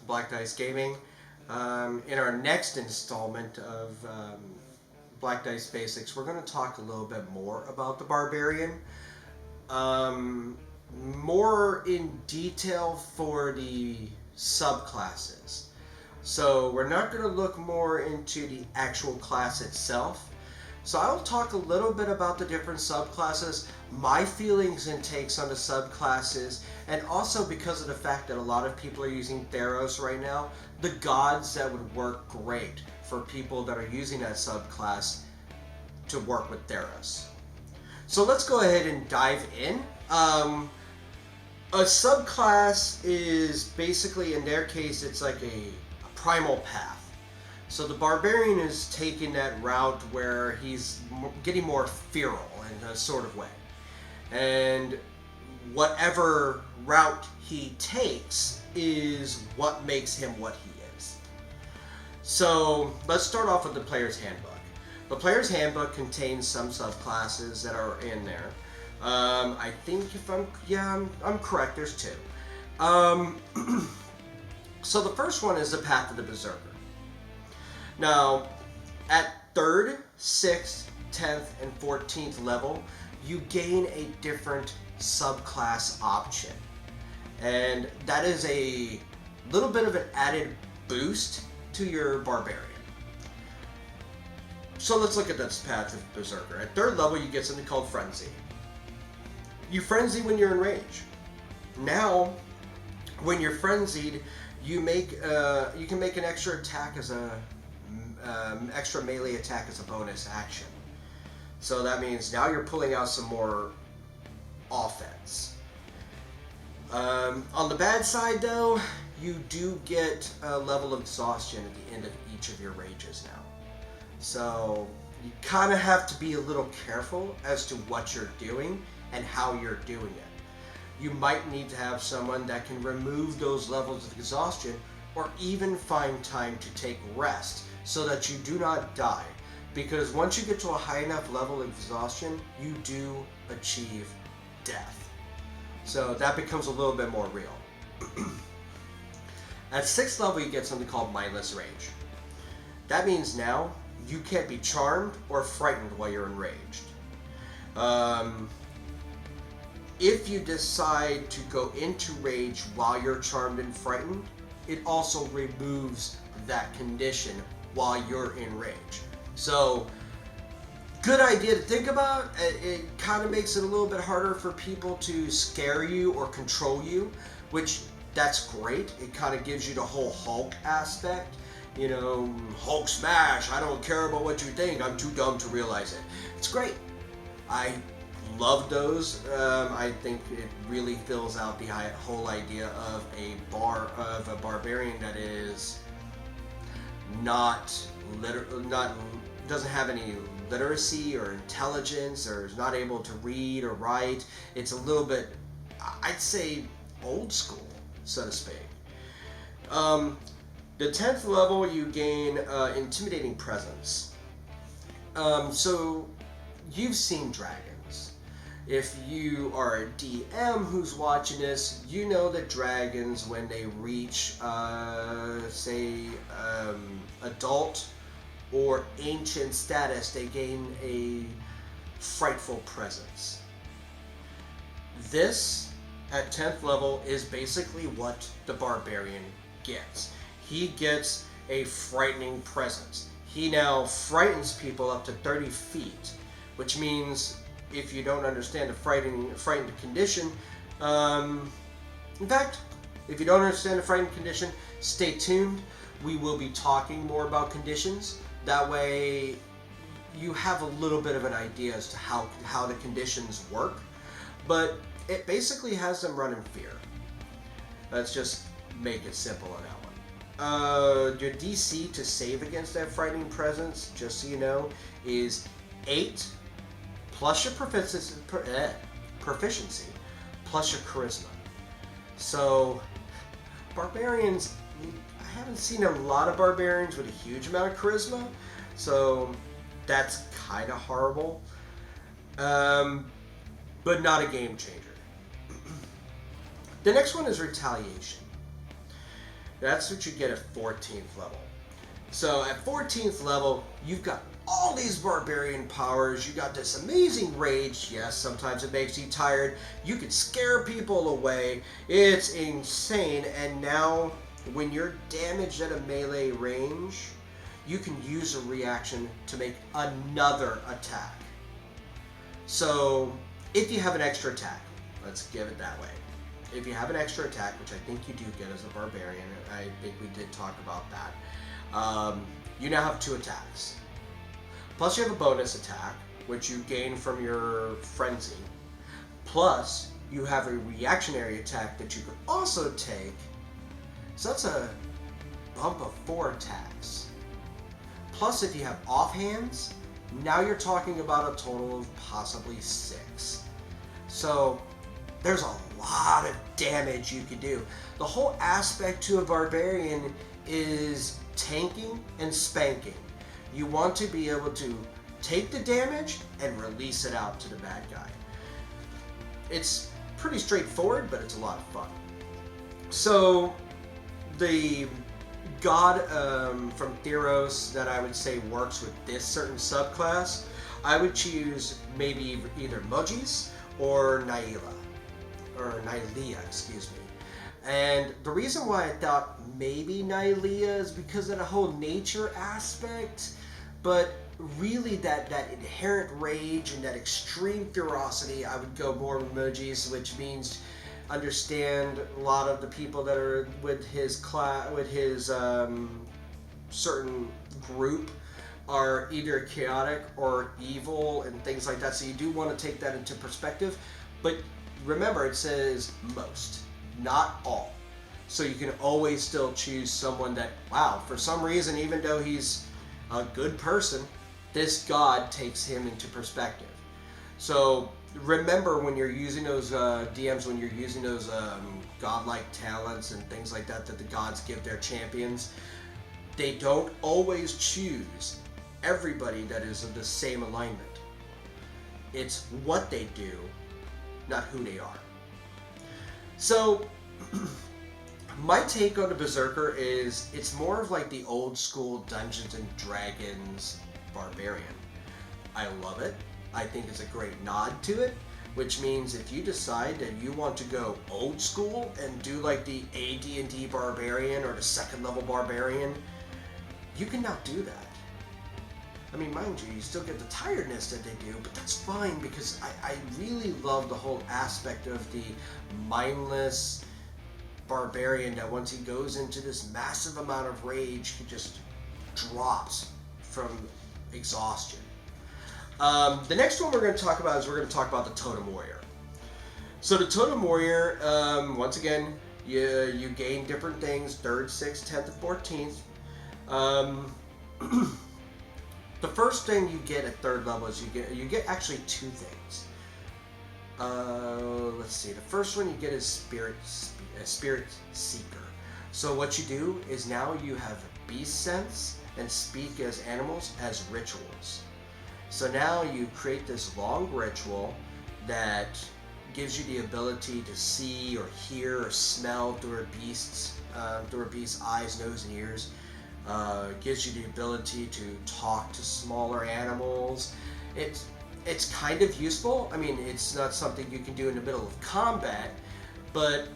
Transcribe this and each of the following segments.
Black Dice Gaming. In our next installment of Black Dice Basics, we're going to talk a little bit more about the Barbarian. More in detail for the subclasses. So we're not going to look more into the actual class itself. So I'll talk a little bit about the different subclasses, my feelings and takes on the subclasses, and also because of the fact that a lot of people are using Theros right now, the gods that would work great for people that are using that subclass to work with Theros. So let's go ahead and dive in. A subclass is basically, in their case, it's like a primal path. So the Barbarian is taking that route where he's getting more feral in a sort of way. And whatever route he takes is what makes him what he is. So let's start off with the Player's Handbook. The Player's Handbook contains some subclasses that are in there. I think if I'm correct, there's two. So the first one is the Path of the Berserker. Now, at 3rd, 6th, 10th, and 14th level, you gain a different subclass option. And that is a little bit of an added boost to your Barbarian. So let's look at this Path of Berserker. At 3rd level, you get something called Frenzy. You frenzy when you're in rage. Now, when you're frenzied, you can make an extra attack as a extra melee attack as a bonus action. So that means now you're pulling out some more offense. On the bad side, though, you do get a level of exhaustion at the end of each of your rages now. So you kind of have to be a little careful as to what you're doing and how you're doing it. You might need to have someone that can remove those levels of exhaustion or even find time to take rest so that you do not die. Because once you get to a high enough level of exhaustion, you do achieve death. So that becomes a little bit more real. At 6th level, you get something called Mindless Rage. That means now you can't be charmed or frightened while you're enraged. If you decide to go into rage while you're charmed and frightened, it also removes that condition while you're in rage. So, good idea to think about. It kind of makes it a little bit harder for people to scare you or control you, which that's great. It kind of gives you the whole Hulk aspect. You know, Hulk smash, I don't care about what you think, I'm too dumb to realize it. It's great. I love those. I think it really fills out the whole idea of a barbarian that is doesn't have any literacy or intelligence, or is not able to read or write. It's a little bit, I'd say, old school, so to speak. The 10th level, you gain Intimidating Presence. So you've seen dragons. If you are a DM who's watching this, you know that dragons, when they reach, adult or ancient status, they gain a frightful presence. This, at 10th level, is basically what the Barbarian gets. He gets a frightening presence. He now frightens people up to 30 feet, which means, if you don't understand the frightened condition, in fact, if you don't understand the frightened condition, stay tuned. We will be talking more about conditions. That way, you have a little bit of an idea as to how the conditions work. But it basically has them run in fear. Let's just make it simple on that one. Your DC to save against that frightening presence, just so you know, is 8 plus your proficiency plus your charisma. So, barbarians, I haven't seen a lot of barbarians with a huge amount of charisma, so that's kind of horrible, but not a game changer. The next one is Retaliation. That's what you get at 14th level. So at 14th level, you've got all these barbarian powers. You got this amazing rage. Yes, sometimes it makes you tired. You can scare people away. It's insane. And now, when you're damaged at a melee range, you can use a reaction to make another attack. So, if you have an extra attack, let's give it that way. If you have an extra attack, which I think you do get as a barbarian, I think we did talk about that, you now have 2 attacks. Plus you have a bonus attack, which you gain from your frenzy. Plus, you have a reactionary attack that you could also take. So that's a bump of 4 attacks. Plus, if you have offhands, now you're talking about a total of possibly 6. So, there's a lot of damage you can do. The whole aspect to a barbarian is tanking and spanking. You want to be able to take the damage and release it out to the bad guy. It's pretty straightforward, but it's a lot of fun. So, the god from Theros that I would say works with this certain subclass, I would choose maybe either Mojis or Nylea, excuse me. And the reason why I thought maybe Nylea is because of the whole nature aspect, but really that inherent rage and that extreme ferocity, I would go more with Mojis, which means understand a lot of the people that are with his certain group are either chaotic or evil and things like that. So you do want to take that into perspective. But remember, it says most, not all. So you can always still choose someone that, wow, for some reason, even though he's a good person, this god takes him into perspective. So remember when you're using those DMs, when you're using those godlike talents and things like that that the gods give their champions, they don't always choose everybody that is of the same alignment. It's what they do, not who they are. So, my take on the Berserker is it's more of like the old school Dungeons and Dragons barbarian. I love it. I think it's a great nod to it, which means if you decide that you want to go old school and do like the AD&D barbarian or the second level barbarian, you can now do that. I mean, mind you, you still get the tiredness that they do, but that's fine because I really love the whole aspect of the mindless barbarian that once he goes into this massive amount of rage, he just drops from exhaustion. The next one we're going to talk about is we're going to talk about the Totem Warrior. So the Totem Warrior, once again, you gain different things, 3rd, 6th, 10th, and 14th. The first thing you get at 3rd level is you get actually 2 things. Let's see. The first one you get is Spirit Seeker. So what you do is now you have Beast Sense and speak as animals as rituals. So now you create this long ritual that gives you the ability to see or hear or smell through a beast's eyes, nose, and ears. Gives you the ability to talk to smaller animals. It's kind of useful. I mean, it's not something you can do in the middle of combat, but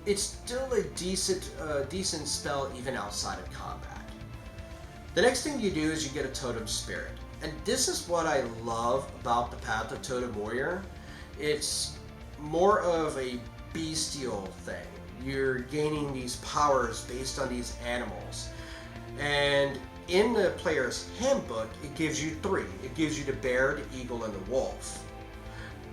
it's still a decent spell even outside of combat. The next thing you do is you get a Totem Spirit. And this is what I love about the Path of Totem Warrior. It's more of a bestial thing. You're gaining these powers based on these animals. And in the player's handbook, it gives you 3. It gives you the bear, the eagle, and the wolf.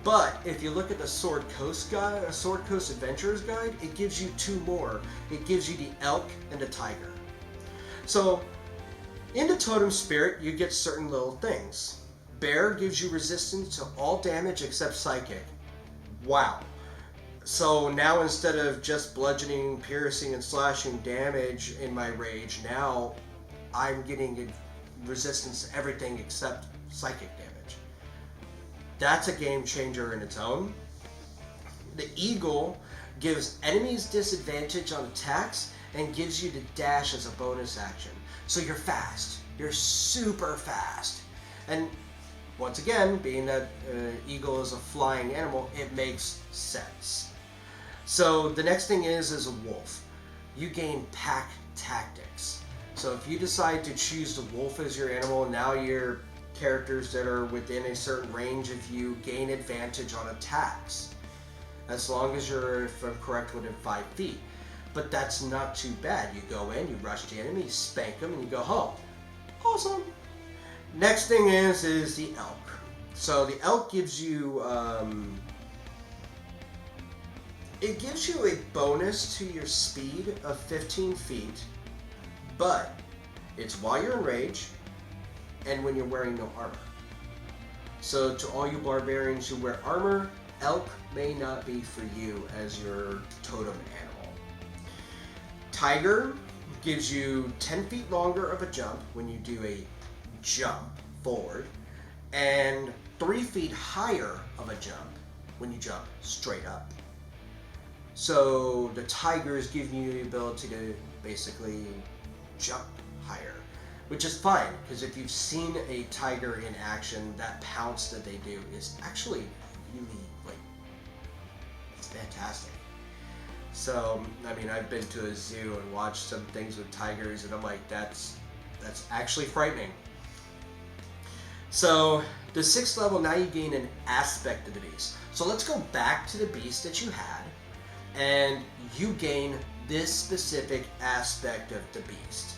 But if you look at the Sword Coast Adventurer's Guide, it gives you 2 more. It gives you the elk and the tiger. So, in the Totem Spirit, you get certain little things. Bear gives you resistance to all damage except psychic. Wow. So now instead of just bludgeoning, piercing, and slashing damage in my rage, now I'm getting resistance to everything except psychic damage. That's a game changer in its own. The Eagle gives enemies disadvantage on attacks and gives you the dash as a bonus action. So you're fast. You're super fast. And once again, being that eagle is a flying animal, it makes sense. So the next thing is a wolf. You gain pack tactics. So if you decide to choose the wolf as your animal, now your characters that are within a certain range of you gain advantage on attacks. As long as you're, if I'm correct, within 5 feet. But that's not too bad. You go in, you rush the enemy, you spank them, and you go home. Awesome. Next thing is the elk. So the elk gives you, it gives you a bonus to your speed of 15 feet, but it's while you're in rage and when you're wearing no armor. So to all you barbarians who wear armor, elk may not be for you as your totem animal. Tiger gives you 10 feet longer of a jump when you do a jump forward, and 3 feet higher of a jump when you jump straight up. So the tigers give you the ability to basically jump higher, which is fine, because if you've seen a tiger in action, that pounce that they do is actually really, like, it's fantastic. So, I mean, I've been to a zoo and watched some things with tigers, and I'm like, that's actually frightening. So, the 6th level, now you gain an aspect of the beast. So let's go back to the beast that you had, and you gain this specific aspect of the beast.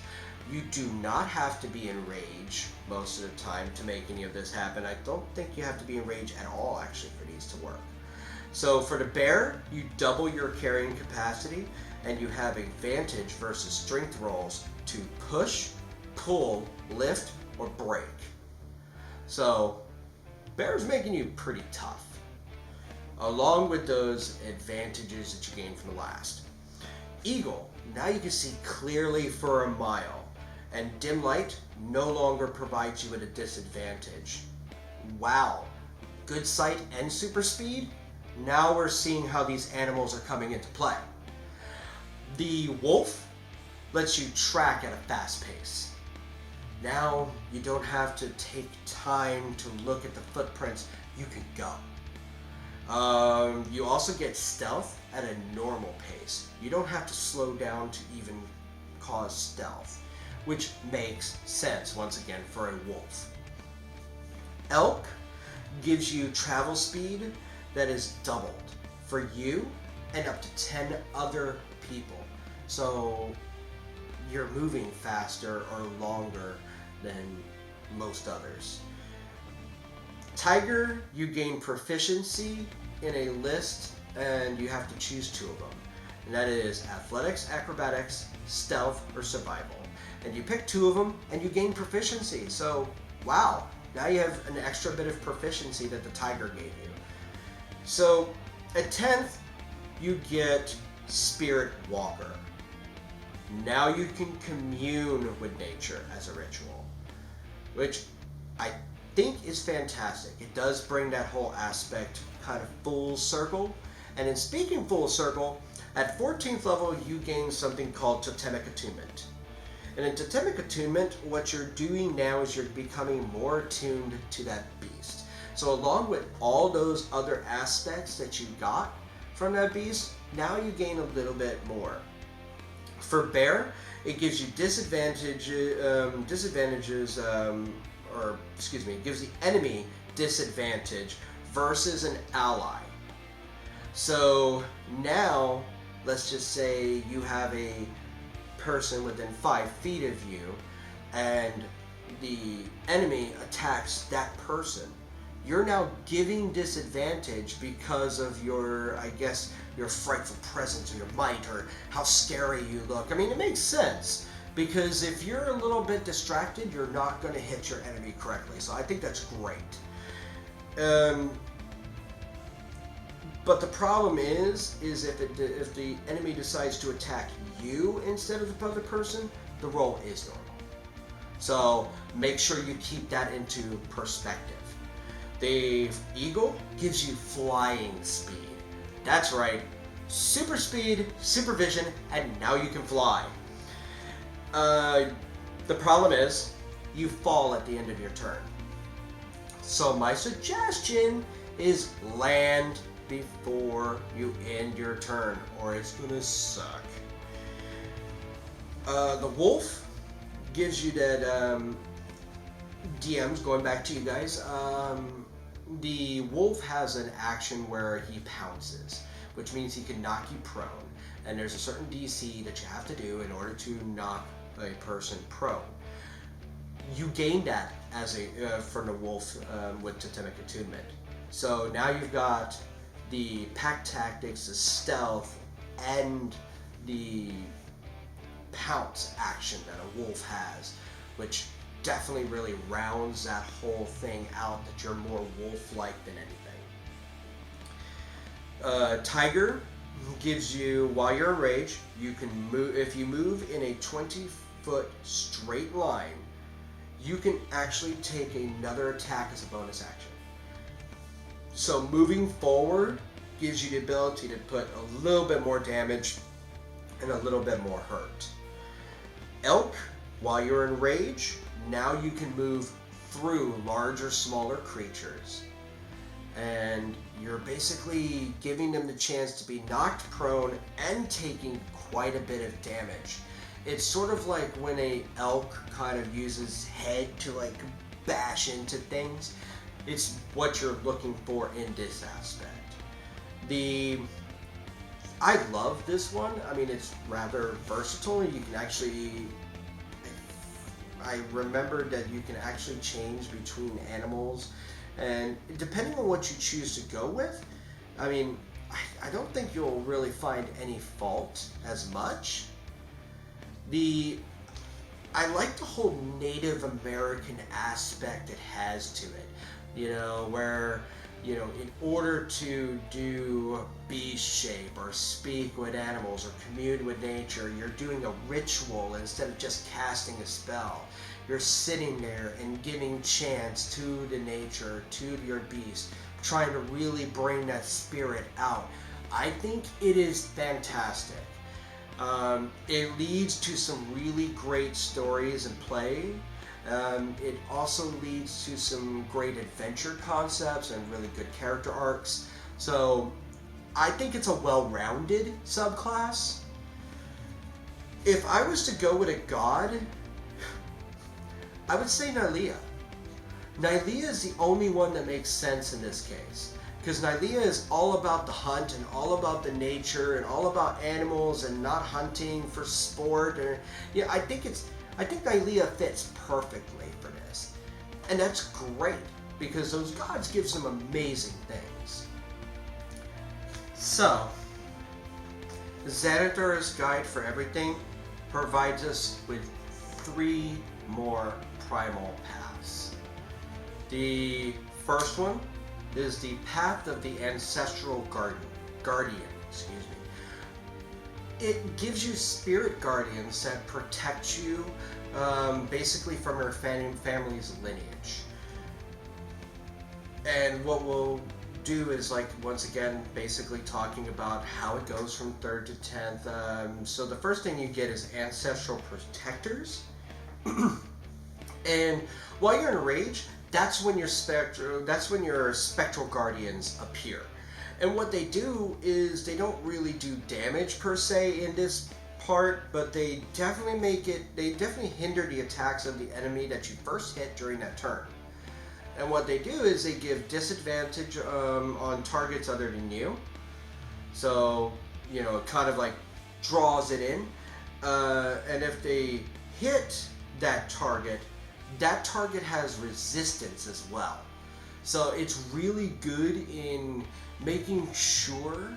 You do not have to be in rage most of the time to make any of this happen. I don't think you have to be in rage at all, actually, for these to work. So for the bear, you double your carrying capacity, and you have advantage versus strength rolls to push, pull, lift, or break. So bear's making you pretty tough, along with those advantages that you gain from the last. Eagle, now you can see clearly for a mile, and dim light no longer provides you with a disadvantage. Wow, good sight and super speed? Now we're seeing how these animals are coming into play. The wolf lets you track at a fast pace. Now you don't have to take time to look at the footprints, you can go. You also get stealth at a normal pace. You don't have to slow down to even cause stealth, which makes sense once again for a wolf. Elk gives you travel speed that is doubled for you and up to 10 other people. So you're moving faster or longer than most others. Tiger, you gain proficiency in a list, and you have to choose 2 of them. And that is athletics, acrobatics, stealth, or survival. And you pick 2 of them, and you gain proficiency. So, wow, now you have an extra bit of proficiency that the tiger gave you. So, at 10th, you get Spirit Walker. Now you can commune with nature as a ritual, which I think is fantastic. It does bring that whole aspect kind of full circle. And in speaking full circle, at 14th level, you gain something called Totemic Attunement. And in Totemic Attunement, what you're doing now is you're becoming more attuned to that beast. So along with all those other aspects that you got from that beast, now you gain a little bit more. For bear, it gives you it gives the enemy disadvantage versus an ally. So now, let's just say you have a person within 5 feet of you, and the enemy attacks that person. You're now giving disadvantage because of your, I guess, your frightful presence or your might or how scary you look. I mean, it makes sense, because if you're a little bit distracted, you're not going to hit your enemy correctly. So I think that's great. But the problem is if the enemy decides to attack you instead of the other person, the roll is normal. So make sure you keep that into perspective. The eagle gives you flying speed. That's right, super speed, super vision, and now you can fly. The problem is, you fall at the end of your turn. So my suggestion is land before you end your turn, or it's gonna suck. The wolf gives you that, DMs, going back to you guys, the wolf has an action where he pounces, which means he can knock you prone, and there's a certain DC that you have to do in order to knock a person prone. You gain that as a from the wolf with Totemic Attunement. So now you've got the pack tactics, the stealth, and the pounce action that a wolf has, which definitely really rounds that whole thing out, that you're more wolf-like than anything. Tiger gives you, while you're in rage, you can move. If you move in a 20-foot straight line, you can actually take another attack as a bonus action. So moving forward gives you the ability to put a little bit more damage and a little bit more hurt. Elk, while you're in rage, now you can move through larger, smaller creatures. And you're basically giving them the chance to be knocked prone and taking quite a bit of damage. It's sort of like when a elk kind of uses head to like bash into things. It's what you're looking for in this aspect. I love this one. I mean, it's rather versatile. You can actually, I remembered that you can actually change between animals, and depending on what you choose to go with, I mean, I don't think you'll really find any fault as much. I like the whole Native American aspect it has to it, you know, where, you know, in order to do beast shape or speak with animals or commune with nature, you're doing a ritual instead of just casting a spell. You're sitting there and giving chants to the nature, to your beast, trying to really bring that spirit out. I think it is fantastic. It leads to some really great stories and play. It also leads to some great adventure concepts and really good character arcs. So I think it's a well-rounded subclass. If I was to go with a god, I would say Nylea. Nylea is the only one that makes sense in this case, because Nylea is all about the hunt and all about the nature and all about animals and not hunting for sport. Or yeah, I think Nylea fits perfectly for this, and that's great because those gods give some amazing things. So, Xanathar's Guide for Everything provides us with 3 more primal paths. The first one is the path of the ancestral guardian. It gives you spirit guardians that protect you, basically from your family's lineage. And what we'll do is, like, once again, basically talking about how it goes from 3rd to 10th. So the first thing you get is ancestral protectors. And while you're in rage, that's when your spectral guardians appear. And what they do is they don't really do damage per se in this part, but they definitely hinder the attacks of the enemy that you first hit during that turn. And what they do is they give disadvantage on targets other than you. So, you know, it kind of like draws it in. And if they hit that target has resistance as well. So it's really good in making sure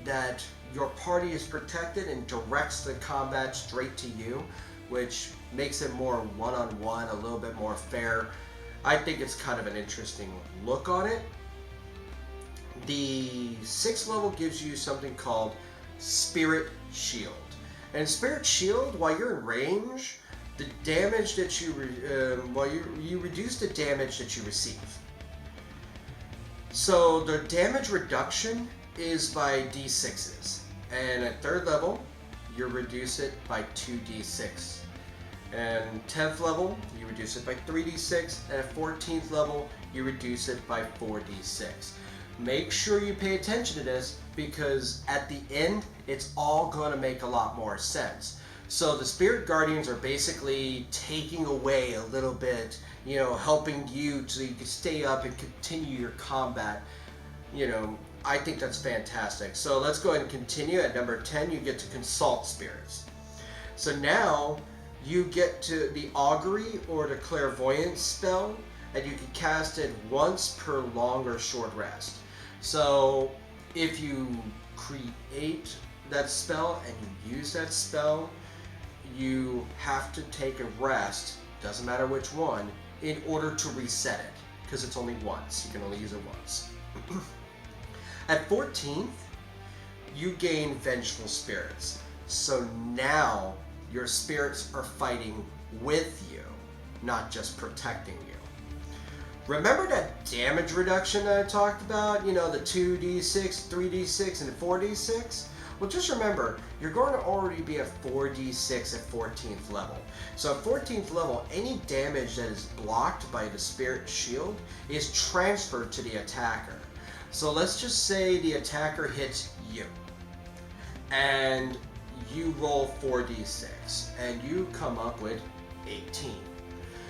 that your party is protected and directs the combat straight to you, which makes it more one-on-one, a little bit more fair. I think it's kind of an interesting look on it. The 6th level gives you something called Spirit Shield. And Spirit Shield, while you're in range, the damage that you reduce the damage that you receive. So the damage reduction is by d6s. And at 3rd level, you reduce it by 2d6. And 10th level, you reduce it by 3d6. And at 14th level, you reduce it by 4d6. Make sure you pay attention to this, because at the end, it's all going to make a lot more sense. So the Spirit Guardians are basically taking away a little bit, you know, helping you so you can stay up and continue your combat. You know, I think that's fantastic. So let's go ahead and continue. At number 10, you get to consult spirits. So now you get to the augury or the clairvoyance spell, and you can cast it once per long or short rest. So if you create that spell and you use that spell, you have to take a rest, doesn't matter which one, in order to reset it, because it's only once. You can only use it once. At 14th, you gain Vengeful Spirits. So now your spirits are fighting with you, not just protecting you. Remember that damage reduction that I talked about? You know, the 2d6, 3d6, and 4d6? Well, just remember, you're going to already be at 4d6 at 14th level. So at 14th level, any damage that is blocked by the Spirit Shield is transferred to the attacker. So let's just say the attacker hits you, and you roll 4d6, and you come up with 18.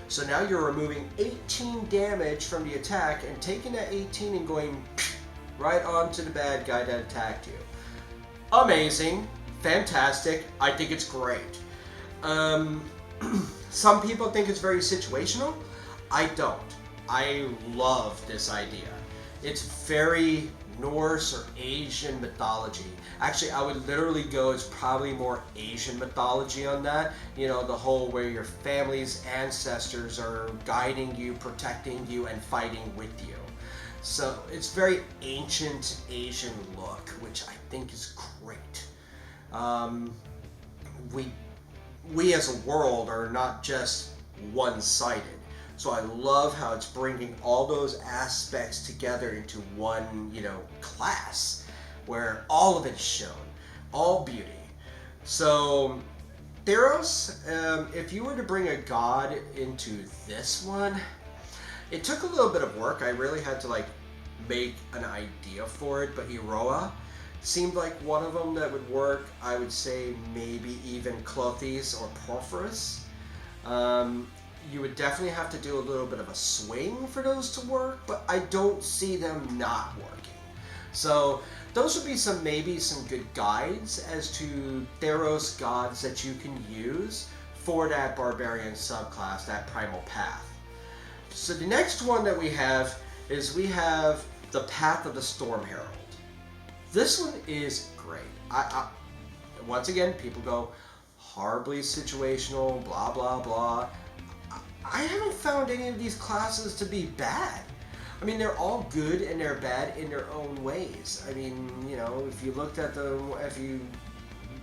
So now you're removing 18 damage from the attack and taking that 18 and going right onto the bad guy that attacked you. Amazing, fantastic, I think it's great. Some people think it's very situational. I don't. I love this idea. It's very Norse or Asian mythology. Actually, I would literally go, it's probably more Asian mythology on that. You know, the whole where your family's ancestors are guiding you, protecting you, and fighting with you. So it's very ancient Asian look, which I think is great. We as a world are not just one-sided. So I love how it's bringing all those aspects together into one, you know, class where all of it's shown, all beauty. So Theros, if you were to bring a god into this one, it took a little bit of work. I really had to like make an idea for it, but Iroa seemed like one of them that would work. I would say maybe even Clothes or Porphyros. You would definitely have to do a little bit of a swing for those to work, but I don't see them not working. So those would be maybe some good guides as to Theros gods that you can use for that Barbarian subclass, that Primal Path. So the next one that we have is we have the Path of the Storm Herald. This one is great. Once again, people go, horribly situational, blah, blah, blah. I haven't found any of these classes to be bad. I mean, they're all good and they're bad in their own ways. I mean, you know, if you looked at if you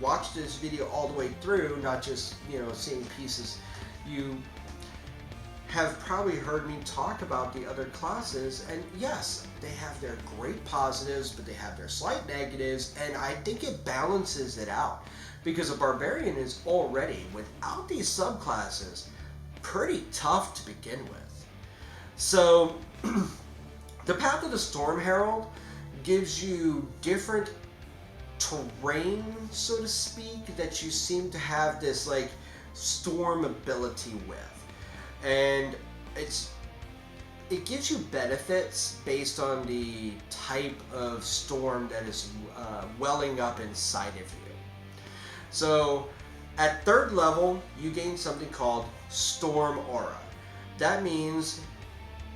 watched this video all the way through, not just, you know, seeing pieces, you have probably heard me talk about the other classes, and yes, they have their great positives, but they have their slight negatives, and I think it balances it out, because a Barbarian is already, without these subclasses, pretty tough to begin with. So the Path of the Storm Herald gives you different terrain, so to speak, that you seem to have this like storm ability with. And it gives you benefits based on the type of storm that is welling up inside of you. So at 3rd level, you gain something called Storm Aura. That means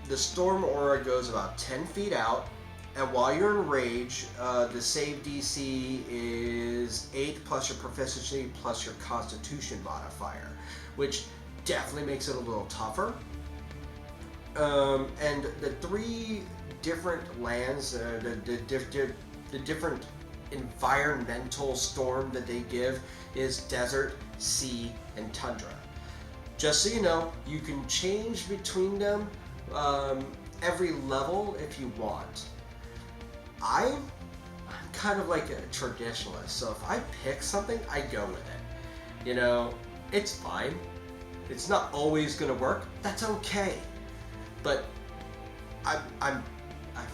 the Storm Aura goes about 10 feet out, and while you're in rage, the save DC is 8 plus your proficiency plus your Constitution modifier, which definitely makes it a little tougher. And the 3 different lands, the different environmental storm that they give is desert, sea, and tundra. Just so you know, you can change between them every level if you want. I I'm kind of like a traditionalist, so if I pick something, I go with it. You know, it's fine. It's not always going to work. That's okay. But I've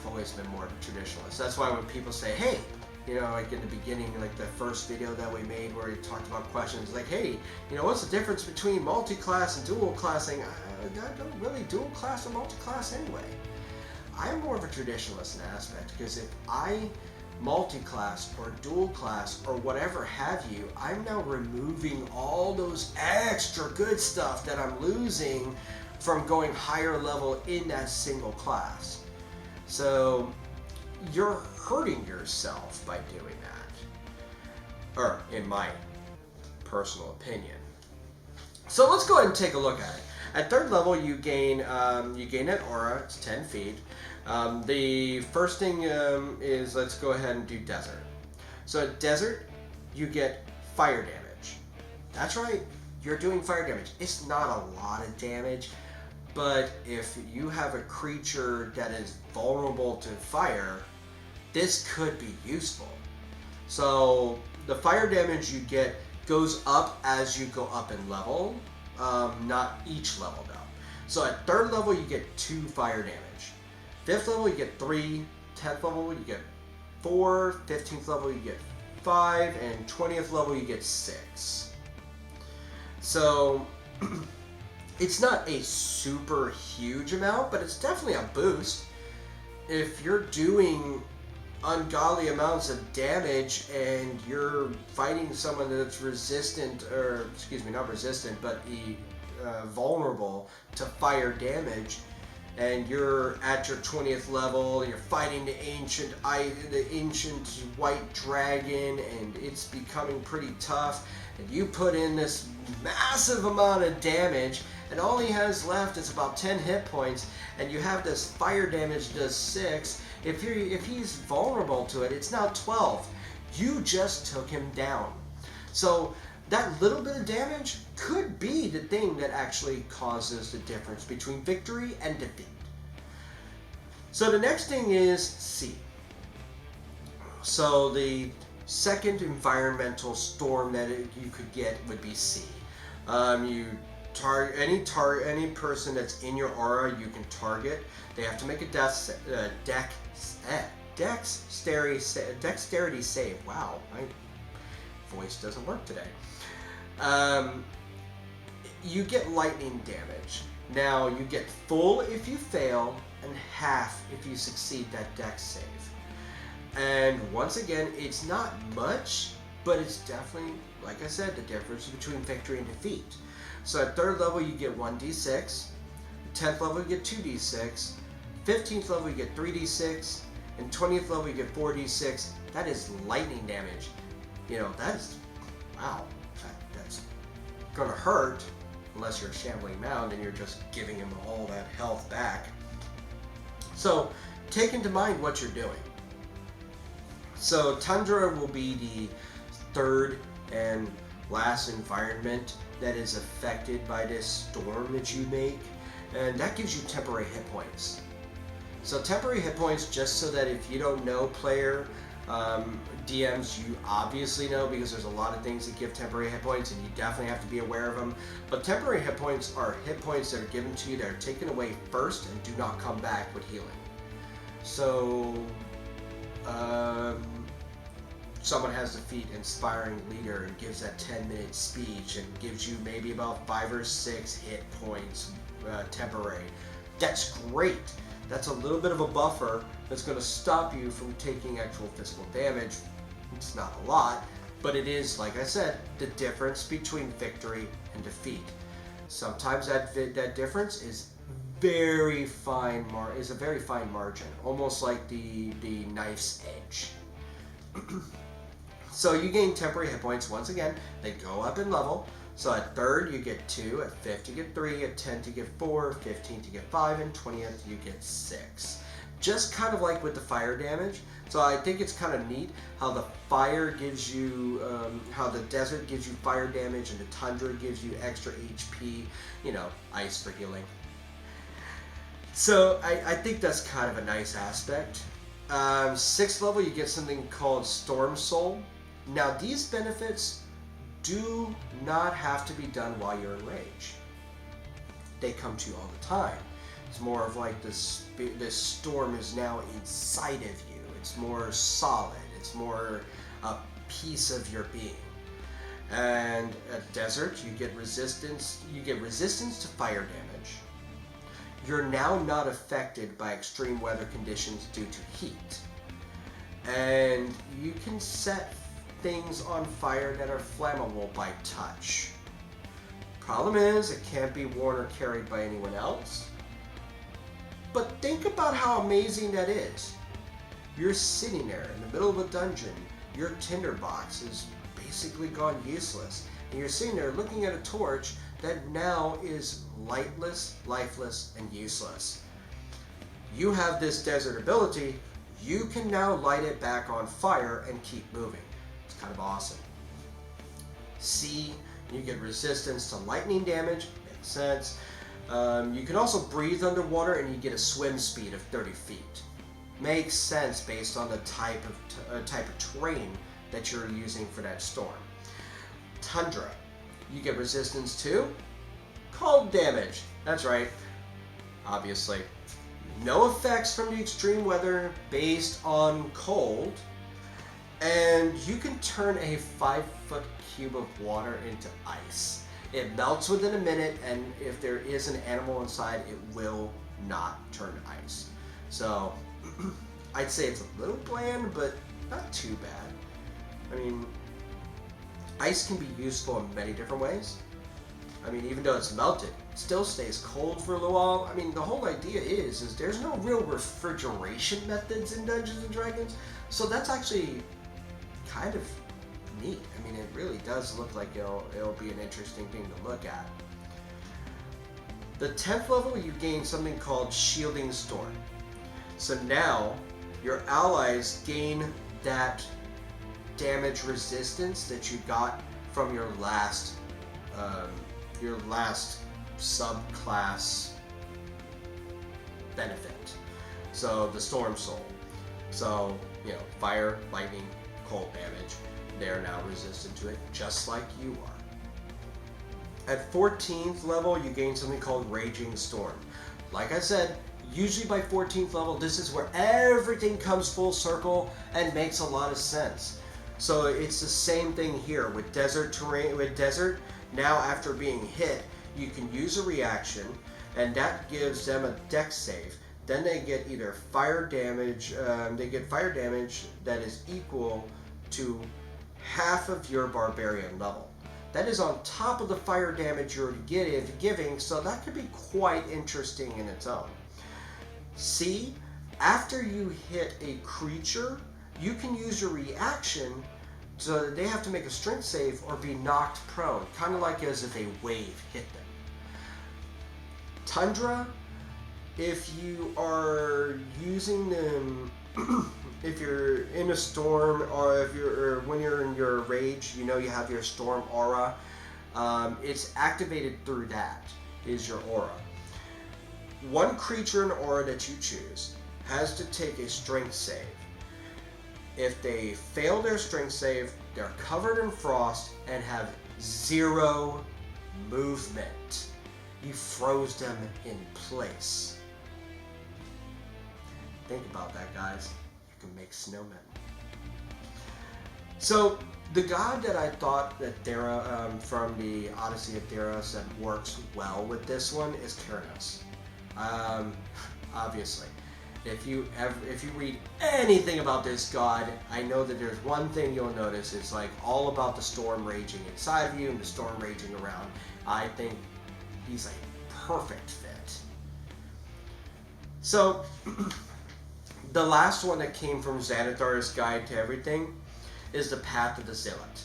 always been more of a traditionalist. That's why when people say, hey, you know, like in the beginning, like the first video that we made where we talked about questions, like, hey, you know, what's the difference between multi-class and dual classing? I don't really dual class or multi-class anyway. I'm more of a traditionalist in that aspect, because if I multi-class or dual class or whatever have you, I'm now removing all those extra good stuff that I'm losing from going higher level in that single class. So you're hurting yourself by doing that, or in my personal opinion. So let's go ahead and take a look at it. At third level, you gain that aura. It's 10 feet. The first thing is, let's go ahead and do desert. So at desert, you get fire damage. That's right, you're doing fire damage. It's not a lot of damage, but if you have a creature that is vulnerable to fire, this could be useful. So the fire damage you get goes up as you go up in level, not each level though. So at third level, you get 2 fire damage. 5th level, you get 3. 10th level, you get 4. 15th level, you get 5. And 20th level, you get 6. So it's not a super huge amount, but it's definitely a boost. If you're doing ungodly amounts of damage and you're fighting someone that's resistant, or excuse me, not resistant, but vulnerable to fire damage, and you're at your 20th level, and you're fighting the ancient white dragon, and it's becoming pretty tough, and you put in this massive amount of damage, and all he has left is about 10 hit points, and you have this fire damage does 6. If he's vulnerable to it, it's now 12. You just took him down. So that little bit of damage could be the thing that actually causes the difference between victory and defeat. So the next thing is C. So the second environmental storm that you could get would be C. You target any person that's in your aura. You can target. They have to make a dexterity save. Wow, my voice doesn't work today. You get lightning damage. Now you get full if you fail, and half if you succeed that dex save. And once again, it's not much, but it's definitely, like I said, the difference between victory and defeat. So at third level, you get 1d6. 10th level, you get 2d6. 15th level, you get 3d6. And 20th level, you get 4d6. That is lightning damage. You know, that's, wow, that's gonna hurt, unless you're a shambling mound and you're just giving him all that health back. So take into mind what you're doing. So Tundra will be the third and last environment that is affected by this storm that you make, and that gives you temporary hit points. So temporary hit points, just so that if you don't know player, DMs, you obviously know, because there's a lot of things that give temporary hit points and you definitely have to be aware of them. But temporary hit points are hit points that are given to you that are taken away first and do not come back with healing. So someone has to defeat Inspiring Leader and gives that 10-minute speech and gives you maybe about 5 or 6 hit points temporary. That's great. That's a little bit of a buffer that's going to stop you from taking actual physical damage. It's not a lot, but it is, like I said, the difference between victory and defeat. Sometimes that difference is a very fine margin, almost like the knife's edge. So you gain temporary hit points. Once again, they go up in level. So at third you get 2, at 5th you get 3, at 10th you get 4, 15th you get 5, and 20th you get 6. Just kind of like with the fire damage. So I think it's kind of neat how the fire gives you, how the desert gives you fire damage and the tundra gives you extra HP, you know, ice for healing. So I think that's kind of a nice aspect. 6th level, you get something called Storm Soul. Now, these benefits do not have to be done while you're in rage. They come to you all the time. It's more of like this storm is now inside of you. It's more solid. It's more a piece of your being. And at Desert, you get resistance. You get resistance to fire damage. You're now not affected by extreme weather conditions due to heat. And you can set things on fire that are flammable by touch. Problem is, it can't be worn or carried by anyone else. But think about how amazing that is. You're sitting there in the middle of a dungeon, your tinderbox is basically gone useless, and you're sitting there looking at a torch that now is lightless, lifeless, and useless. You have this desert ability, you can now light it back on fire and keep moving. It's kind of awesome. C, you get resistance to lightning damage, makes sense. You can also breathe underwater and you get a swim speed of 30 feet. Makes sense based on the type of terrain that you're using for that storm. Tundra, you get resistance to cold damage. That's right, obviously. No effects from the extreme weather based on cold, and you can turn a 5-foot cube of water into ice. It melts within a minute, and if there is an animal inside, it will not turn ice. So, I'd say it's a little bland, but not too bad. I mean, ice can be useful in many different ways. I mean, even though it's melted, it still stays cold for a little while. I mean, the whole idea is there's no real refrigeration methods in Dungeons & Dragons, so that's actually kind of neat. I mean, it really does look like it'll be an interesting thing to look at. The 10th level, you gain something called Shielding Storm. So now, your allies gain that damage resistance that you got from your last subclass benefit. So the Storm Soul. So, fire, lightning, cold damage. They're now resistant to it, just like you are. At 14th level, you gain something called Raging Storm. Like I said, usually by 14th level, this is where everything comes full circle and makes a lot of sense. So it's the same thing here with desert terrain. With desert, now after being hit, you can use a reaction, and that gives them a dex save. Then they get either fire damage. They get fire damage that is equal to half of your barbarian level. That is on top of the fire damage you're giving, so that could be quite interesting in its own. C, after you hit a creature, you can use your reaction so they have to make a strength save or be knocked prone, kind of like as if a wave hit them. Tundra, if you are using them, if you're in a storm, or when you're in your rage, you have your storm aura. It's activated through that, is your aura. One creature in aura that you choose has to take a strength save. If they fail their strength save, they're covered in frost and have 0 movement. You froze them in place. Think about that, guys. You can make snowmen. So, the god that I thought that from the Odyssey of Theros that works well with this one is Keranos. Obviously. If you read anything about this god, I know that there's one thing you'll notice. It's like all about the storm raging inside of you and the storm raging around. I think he's a perfect fit. So, the last one that came from Xanathar's Guide to Everything is the Path of the Zealot.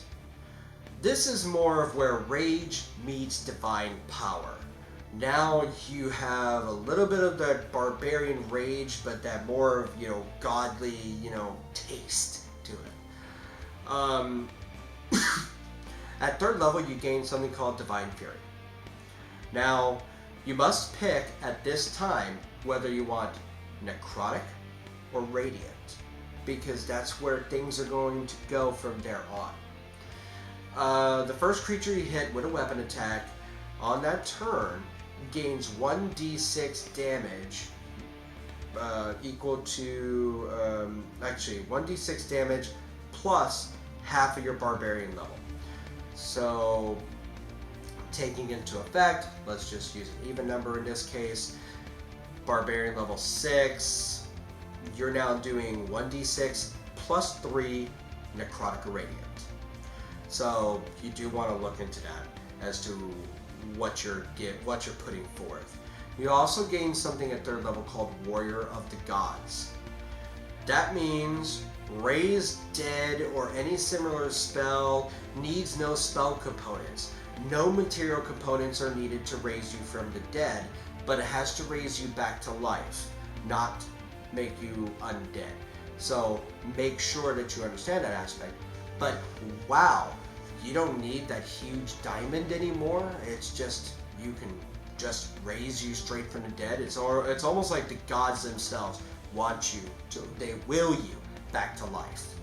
This is more of where rage meets divine power. Now you have a little bit of that barbarian rage, but that more of, godly, taste to it. At 3rd level, you gain something called Divine Fury. Now, you must pick at this time whether you want necrotic or radiant, because that's where things are going to go from there on. The first creature you hit with a weapon attack on that turn gains 1d6 damage, equal to, 1d6 damage plus half of your barbarian level. So, taking into effect, let's just use an even number in this case, barbarian level 6, you're now doing 1d6 plus 3 necrotic irradiant. So you do want to look into that as to what you're putting forth. You also gain something at 3rd level called Warrior of the Gods. That means Raise Dead or any similar spell needs no spell components. No material components are needed to raise you from the dead, but it has to raise you back to life, not make you undead. So make sure that you understand that aspect. But wow, you don't need that huge diamond anymore. It's just, you can just raise you straight from the dead. It's almost like the gods themselves want you to, they will you back to life.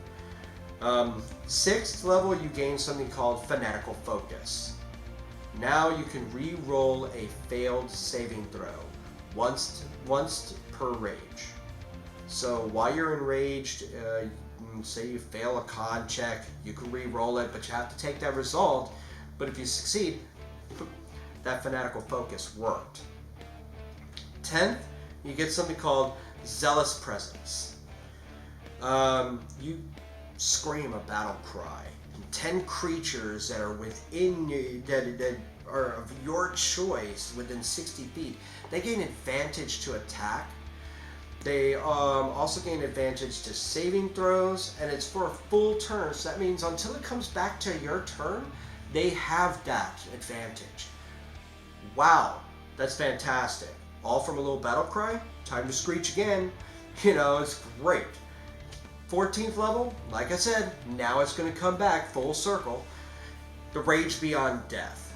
6th level, you gain something called Fanatical Focus. Now you can re-roll a failed saving throw once per rage. So while you're enraged, say you fail a con check, you can re-roll it, but you have to take that result. But if you succeed, that Fanatical Focus worked. 10th, you get something called Zealous Presence. You scream a battle cry. 10 creatures that are within you, that are of your choice within 60 feet, they gain advantage to attack. They also gain advantage to saving throws, and it's for a full turn. So that means until it comes back to your turn, they have that advantage. Wow, that's fantastic. All from a little battle cry. Time to screech again. You know, it's great. 14th level, like I said, now it's going to come back full circle. The Rage Beyond Death.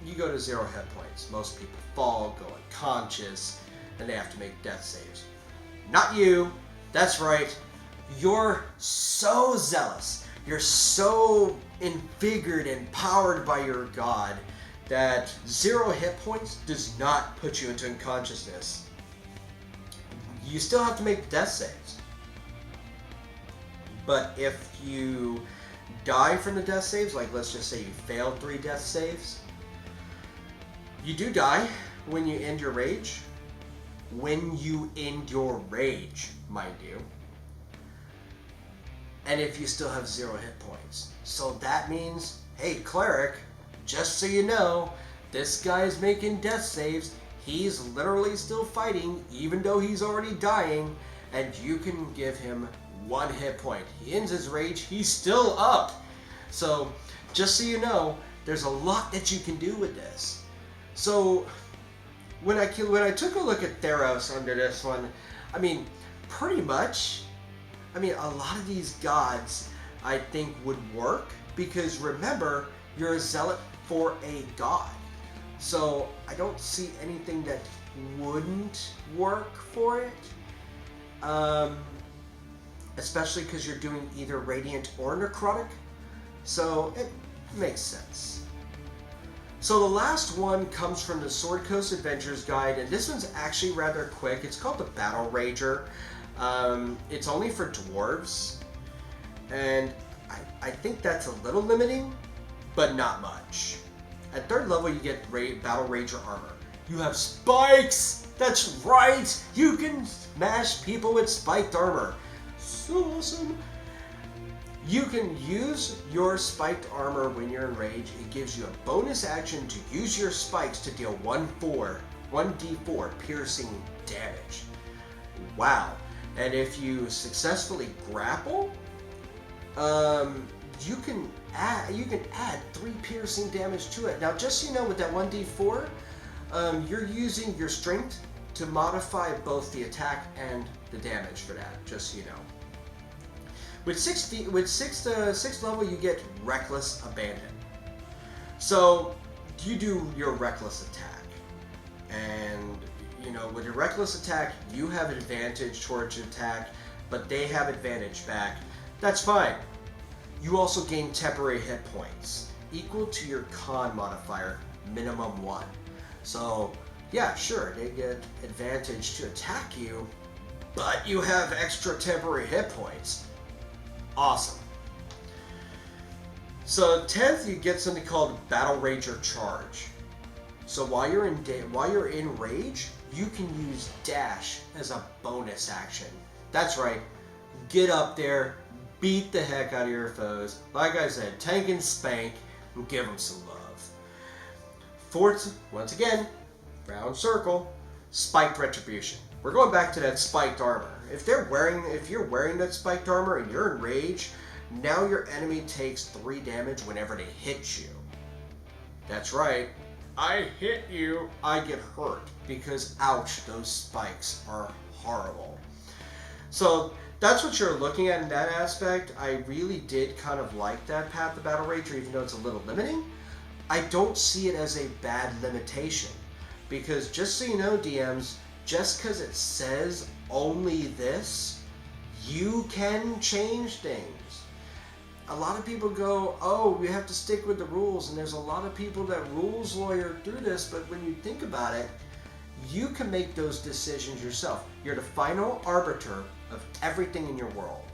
You go to 0 hit points. Most people fall, go unconscious, and they have to make death saves. Not you. That's right. You're so zealous. You're so invigorated and powered by your god that 0 hit points does not put you into unconsciousness. You still have to make death saves. But if you die from the death saves, like let's just say you failed 3 death saves, you do die when you end your rage. When you end your rage, mind you. And if you still have 0 hit points. So that means, hey cleric, just so you know, this guy's making death saves. He's literally still fighting, even though he's already dying, and you can give him 1 hit point. He ends his rage, he's still up. So, just so you know, there's a lot that you can do with this. So, when I took a look at Theros under this one, I mean, pretty much, a lot of these gods, I think, would work, because remember, you're a zealot for a god. So I don't see anything that wouldn't work for it, especially because you're doing either radiant or necrotic, so it makes sense. So the last one comes from the Sword Coast Adventures Guide, and this one's actually rather quick. It's called the Battle Rager. It's only for dwarves, and I think that's a little limiting, but not much. At 3rd level, you get Battle Rager armor. You have spikes! That's right! You can smash people with spiked armor. So awesome! You can use your spiked armor when you're in rage. It gives you a bonus action to use your spikes to deal 1d4 piercing damage. Wow. And if you successfully grapple, you can add 3 piercing damage to it. Now, just so you know, with that 1d4, you're using your strength to modify both the attack and the damage for that, just so you know. With 6th level, you get Reckless Abandon. So, you do your reckless attack, and with your reckless attack, you have an advantage towards your attack, but they have advantage back. That's fine. You also gain temporary hit points, equal to your con modifier, minimum 1. So, yeah, sure, they get advantage to attack you, but you have extra temporary hit points. Awesome. So 10th, you get something called Battle Rage or Charge. So while you're in rage, you can use dash as a bonus action. That's right. Get up there, beat the heck out of your foes. Like I said, tank and spank, and give them some love. 4th, once again, round circle, spiked retribution. We're going back to that spiked armor. If you're wearing that spiked armor and you're in rage, now your enemy takes 3 damage whenever they hit you. That's right. I hit you, I get hurt, because ouch, those spikes are horrible. So that's what you're looking at in that aspect. I really did kind of like that Path of Battle Rager, even though it's a little limiting. I don't see it as a bad limitation, because just so you know, DMs, just because it says only this, you can change things. A lot of people go, oh, we have to stick with the rules, and there's a lot of people that rules lawyer through this, but when you think about it, you can make those decisions yourself. You're the final arbiter of everything in your world,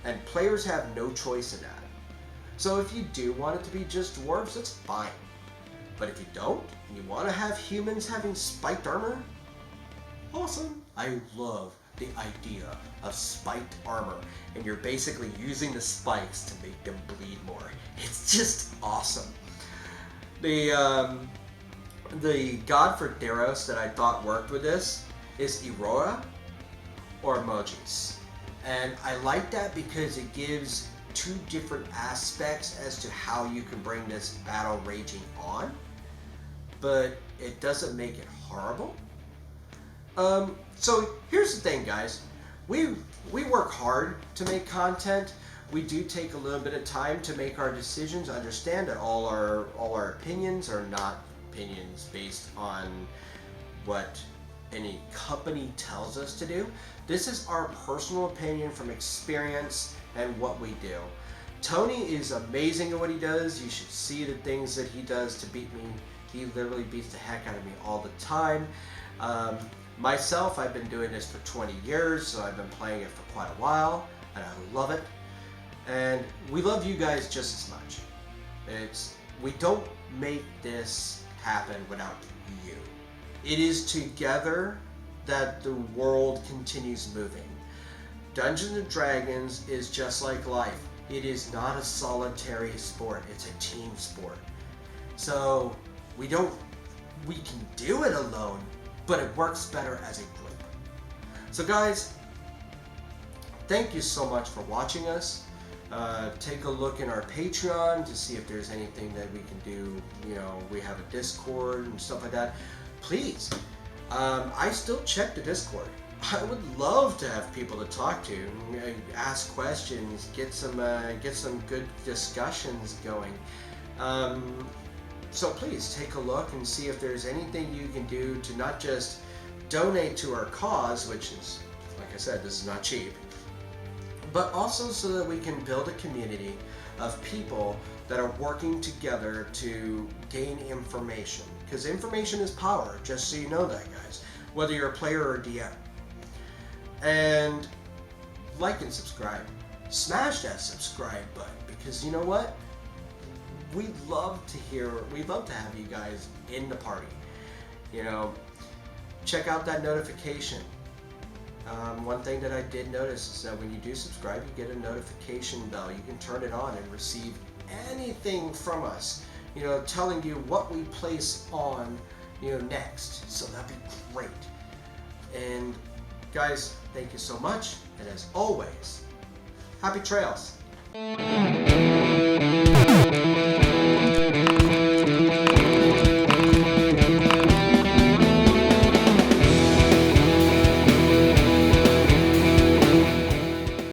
and players have no choice in that. So if you do want it to be just dwarves, that's fine. But if you don't, and you want to have humans having spiked armor, awesome. I love the idea of spiked armor, and you're basically using the spikes to make them bleed more. It's just awesome. The god for Theros that I thought worked with this is Aurora or Emojis, and I like that because it gives 2 different aspects as to how you can bring this battle raging on, but it doesn't make it horrible. So here's the thing, guys. We work hard to make content. We do take a little bit of time to make our decisions. Understand that all our opinions are not opinions based on what any company tells us to do. This is our personal opinion from experience and what we do. Tony is amazing at what he does. You should see the things that he does to beat me. He literally beats the heck out of me all the time. Myself, I've been doing this for 20 years, so I've been playing it for quite a while, and I love it. And we love you guys just as much. We don't make this happen without you. It is together that the world continues moving. Dungeons and Dragons is just like life. It is not a solitary sport, it's a team sport. So we can do it alone, but it works better as a group. So guys, thank you so much for watching us. Take a look in our Patreon to see if there's anything that we can do. We have a Discord and stuff like that. Please, I still check the Discord. I would love to have people to talk to, ask questions, get some good discussions going. So please take a look and see if there's anything you can do to not just donate to our cause, which is, like I said, this is not cheap, but also so that we can build a community of people that are working together to gain information. Because information is power, just so you know that, guys, whether you're a player or a DM. And like and subscribe. Smash that subscribe button, because you know what? We'd love to have you guys in the party. Check out that notification. One thing that I did notice is that when you do subscribe, you get a notification bell. You can turn it on and receive anything from us, telling you what we place on, next. So that'd be great. And guys, thank you so much. And as always, happy trails.